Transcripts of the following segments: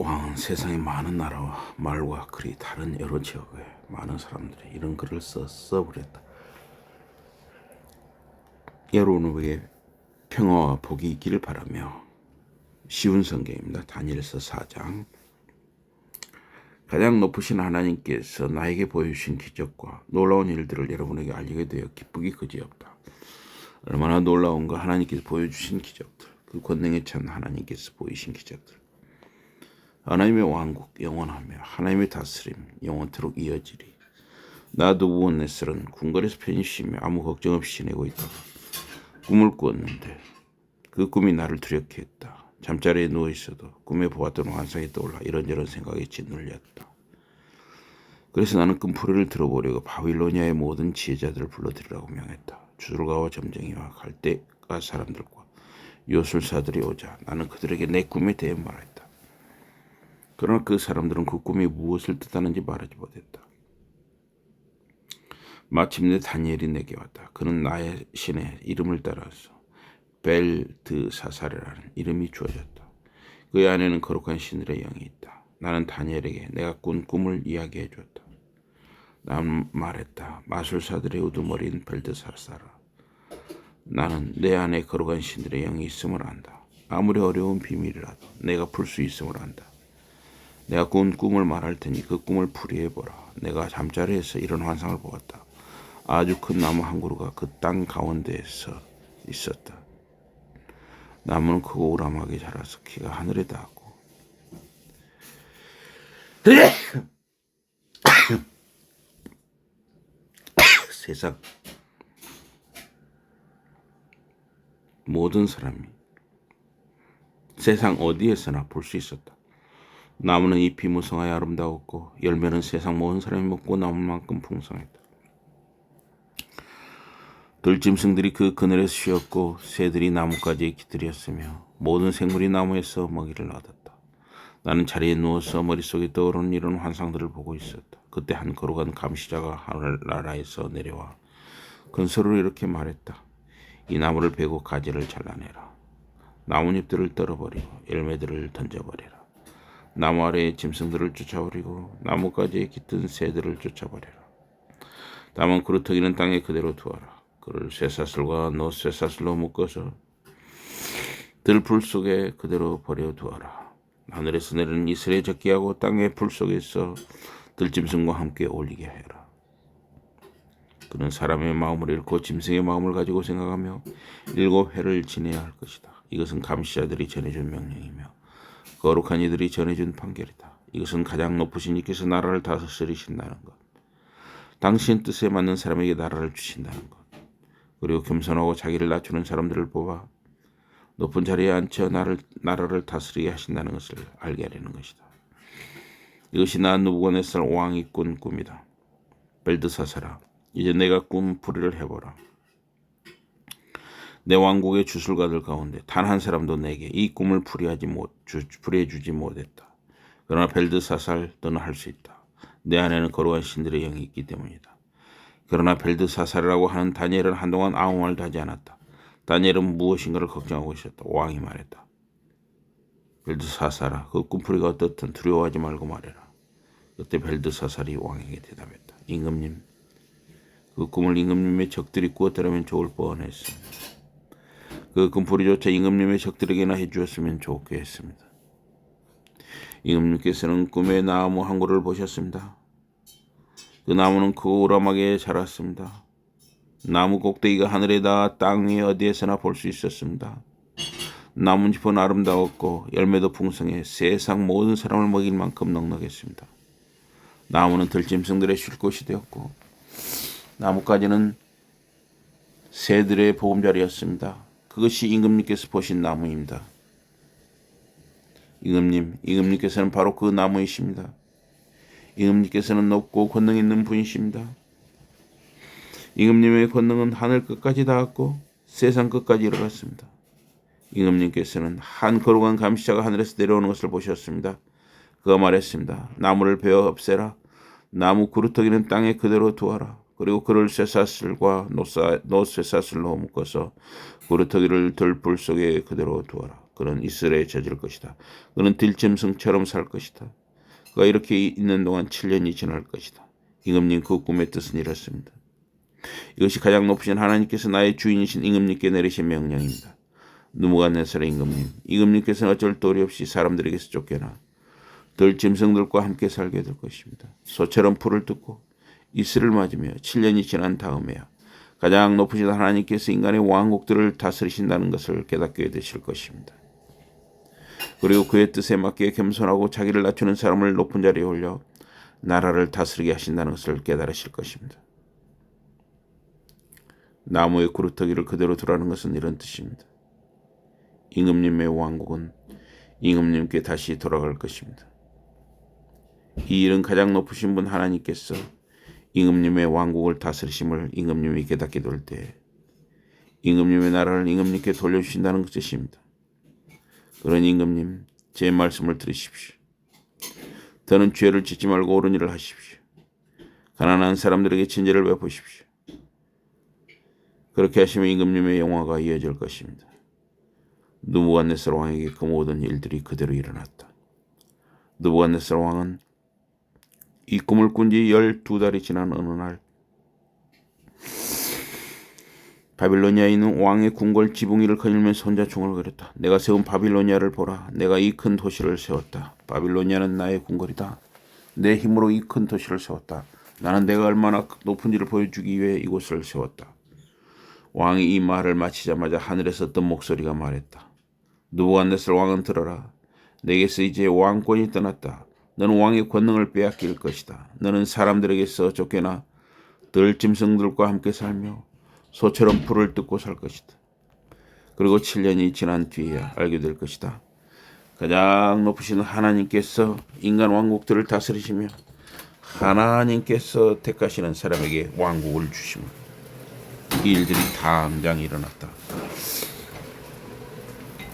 왕은 세상의 많은 나라와 말과 글이 다른 여러 지역에 많은 사람들이 이런 글을 써버렸다. 여러분에게 평화와 복이 있기를 바라며 쉬운 성경입니다. 다니엘서 4장. 가장 높으신 하나님께서 나에게 보여주신 기적과 놀라운 일들을 여러분에게 알리게 되어 기쁘기 그지없다. 얼마나 놀라운가. 하나님께서 보여주신 기적들, 그 권능에 찬 하나님께서 보이신 기적들. 하나님의 왕국 영원하며 하나님의 다스림 영원토록 이어지리. 나 느부갓네살은 궁궐에서 편히 쉬며 아무 걱정 없이 지내고 있다가 꿈을 꾸었는데 그 꿈이 나를 두렵게 했다. 잠자리에 누워있어도 꿈에 보았던 환상이 떠올라 이런저런 생각에 짓눌렸다. 그래서 나는 꿈풀이를 들어보려고 바빌로니아의 모든 지혜자들을 불러들이라고 명했다. 주술가와 점쟁이와 갈대가 사람들과 요술사들이 오자 나는 그들에게 내 꿈에 대해 말했다. 그러나 그 사람들은 그 꿈이 무엇을 뜻하는지 말하지 못했다. 마침내 다니엘이 내게 왔다. 그는 나의 신의 이름을 따라서 벨드사살이라는 이름이 주어졌다. 그의 안에는 거룩한 신들의 영이 있다. 나는 다니엘에게 내가 꾼 꿈을 이야기해 줬다. 난 말했다. 마술사들의 우두머리인 벨드사살아, 나는 내 안에 거룩한 신들의 영이 있음을 안다. 아무리 어려운 비밀이라도 내가 풀 수 있음을 안다. 내가 꾼 꿈을 말할 테니 그 꿈을 풀이해보라. 내가 잠자리에서 이런 환상을 보았다. 아주 큰 나무 한 그루가 그 땅 가운데에서 있었다. 나무는 크고 우람하게 자라서 키가 하늘에 닿았고 세상 모든 사람이 세상 어디에서나 볼 수 있었다. 나무는 잎이 무성하여 아름다웠고 열매는 세상 모든 사람이 먹고 남을 만큼 풍성했다. 들짐승들이 그 그늘에서 쉬었고 새들이 나뭇가지에 깃들였으며 모든 생물이 나무에서 먹이를 얻었다. 나는 자리에 누워서 머릿속에 떠오르는 이런 환상들을 보고 있었다. 그때 한 거룩한 감시자가 하늘나라에서 내려와 큰 소리로 이렇게 말했다. 이 나무를 베고 가지를 잘라내라. 나뭇잎들을 떨어버리고 열매들을 던져버려라. 나무 아래의 짐승들을 쫓아버리고 나뭇가지에 깃든 새들을 쫓아버려라. 다만 그루터기는 땅에 그대로 두어라. 그를 쇠사슬과 노쇠사슬로 묶어서 들풀 속에 그대로 버려두어라. 하늘에서 내리는 이슬에 적게 하고 땅의 풀 속에서 들짐승과 함께 올리게 해라. 그는 사람의 마음을 잃고 짐승의 마음을 가지고 생각하며 7회를 지내야 할 것이다. 이것은 감시자들이 전해준 명령이며 거룩한 이들이 전해준 판결이다. 이것은 가장 높으신 이께서 나라를 다스리신다는 것, 당신 뜻에 맞는 사람에게 나라를 주신다는 것, 그리고 겸손하고 자기를 낮추는 사람들을 뽑아 높은 자리에 앉혀 나라를 다스리게 하신다는 것을 알게 하려는 것이다. 이것이 나 느부갓네살 왕이 꾼 꿈이다. 벨드사살아, 이제 내가 꿈풀이를 해보라. 내 왕국의 주술가들 가운데 단 한 사람도 내게 이 꿈을 풀이해주지 못했다. 그러나 벨드사살, 너는 할 수 있다. 내 안에는 거룩한 신들의 영이 있기 때문이다. 그러나 벨드사살이라고 하는 다니엘은 한동안 아무 말도 하지 않았다. 다니엘은 무엇인가를 걱정하고 있었다. 왕이 말했다. 벨드사살아, 그 꿈풀이가 어떻든 두려워하지 말고 말해라. 그때 벨드사살이 왕에게 대답했다. 임금님, 그 꿈을 임금님의 적들이 꾸었더라면 좋을 뻔했습니다. 그 꿈풀이조차 임금님의 적들에게나 해주었으면 좋게 했습니다. 임금님께서는 꿈에 나무 한 그루를 보셨습니다. 그 나무는 크고 우람하게 자랐습니다. 나무 꼭대기가 하늘에 닿아 땅 위에 어디에서나 볼 수 있었습니다. 나뭇잎은 아름다웠고 열매도 풍성해 세상 모든 사람을 먹일 만큼 넉넉했습니다. 나무는 들짐승들의 쉴 곳이 되었고 나뭇가지는 새들의 보금자리였습니다. 그것이 임금님께서 보신 나무입니다. 임금님께서는 바로 그 나무이십니다. 임금님께서는 높고 권능 있는 분이십니다. 임금님의 권능은 하늘 끝까지 닿았고 세상 끝까지 이르렀습니다. 임금님께서는 한 거룩한 감시자가 하늘에서 내려오는 것을 보셨습니다. 그가 말했습니다. 나무를 베어 없애라. 나무 그루터기는 땅에 그대로 두어라. 그리고 그를 쇠사슬과 노쇠사슬로 묶어서 그루터기를 들불 속에 그대로 두어라. 그는 이스라엘에 젖을 것이다. 그는 들짐승처럼 살 것이다. 그가 이렇게 있는 동안 7년이 지날 것이다. 임금님 그 꿈의 뜻은 이렇습니다. 이것이 가장 높으신 하나님께서 나의 주인이신 임금님께 내리신 명령입니다. 느부갓네살 임금님, 임금님께서는 어쩔 도리 없이 사람들에게서 쫓겨나 들짐승들과 함께 살게 될 것입니다. 소처럼 풀을 뜯고 이슬을 맞으며 7년이 지난 다음에야 가장 높으신 하나님께서 인간의 왕국들을 다스리신다는 것을 깨닫게 되실 것입니다. 그리고 그의 뜻에 맞게 겸손하고 자기를 낮추는 사람을 높은 자리에 올려 나라를 다스리게 하신다는 것을 깨달으실 것입니다. 나무의 구루터기를 그대로 두라는 것은 이런 뜻입니다. 임금님의 왕국은 임금님께 다시 돌아갈 것입니다. 이 일은 가장 높으신 분 하나님께서 임금님의 왕국을 다스리심을 임금님이 깨닫게 될 때 임금님의 나라를 임금님께 돌려주신다는 뜻입니다. 그런 임금님, 제 말씀을 들으십시오. 더는 죄를 짓지 말고 옳은 일을 하십시오. 가난한 사람들에게 친절을 베푸십시오. 그렇게 하시면 임금님의 영화가 이어질 것입니다. 느부갓네살 왕에게 그 모든 일들이 그대로 일어났다. 느부갓네살 왕은 이 꿈을 꾼 지 12달이 지난 어느 날 바빌로니아에 있는 왕의 궁궐 지붕 위를 거닐면서 혼자 중얼거렸다. 내가 세운 바빌로니아를 보라. 내가 이 큰 도시를 세웠다. 바빌로니아는 나의 궁궐이다. 내 힘으로 이 큰 도시를 세웠다. 나는 내가 얼마나 높은지를 보여주기 위해 이곳을 세웠다. 왕이 이 말을 마치자마자 하늘에서 어떤 목소리가 말했다. 느부갓네살 왕은 들어라. 내게서 이제 왕권이 떠났다. 너는 왕의 권능을 빼앗길 것이다. 너는 사람들에게서 쫓겨나 들짐승들과 함께 살며 소처럼 풀을 뜯고 살 것이다. 그리고 7년이 지난 뒤에야 알게 될 것이다. 가장 높으신 하나님께서 인간 왕국들을 다스리시며 하나님께서 택하시는 사람에게 왕국을 주십니다. 이 일들이 당장 일어났다.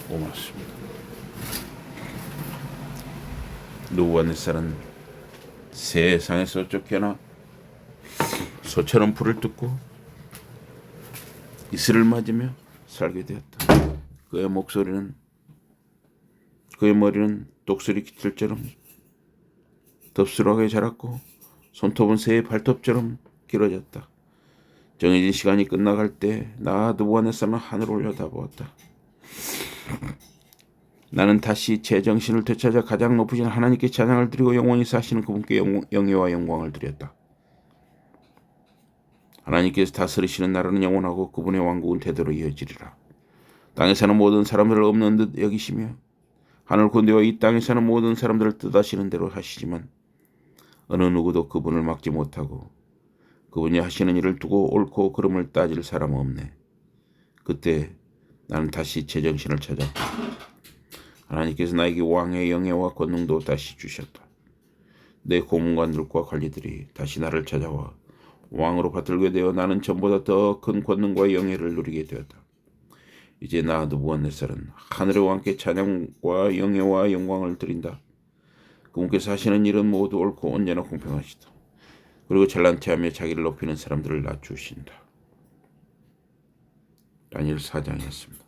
고맙습니다. 느부갓네살은 세상에서 쫓겨나 소처럼 풀을 뜯고 이슬을 맞으며 살게 되었다. 그의 머리는 독수리 깃털처럼 덥수룩하게 자랐고 손톱은 새의 발톱처럼 길어졌다. 정해진 시간이 끝나갈 때 나 느부갓네살은 하늘을 올려다보았다. 나는 다시 제 정신을 되찾아 가장 높으신 하나님께 찬양을 드리고 영원히 사시는 그분께 영예와 영광을 드렸다. 하나님께서 다스리시는 나라는 영원하고 그분의 왕국은 대대로 이어지리라. 땅에 사는 모든 사람들을 없는 듯 여기시며 하늘 군대와 이 땅에 사는 모든 사람들을 뜻하시는 대로 하시지만 어느 누구도 그분을 막지 못하고 그분이 하시는 일을 두고 옳고 그름을 따질 사람은 없네. 그때 나는 다시 제정신을 찾았다. 하나님께서 나에게 왕의 영예와 권능도 다시 주셨다. 내 고문관들과 관리들이 다시 나를 찾아와 왕으로 받들게 되어 나는 전보다 더 큰 권능과 영예를 누리게 되었다. 이제 나 느부갓네살은 하늘의 왕께 찬양과 영예와 영광을 드린다. 그분께서 하시는 일은 모두 옳고 언제나 공평하시다. 그리고 잘난 체하며 자기를 높이는 사람들을 낮추신다. 다니엘 4장이었습니다.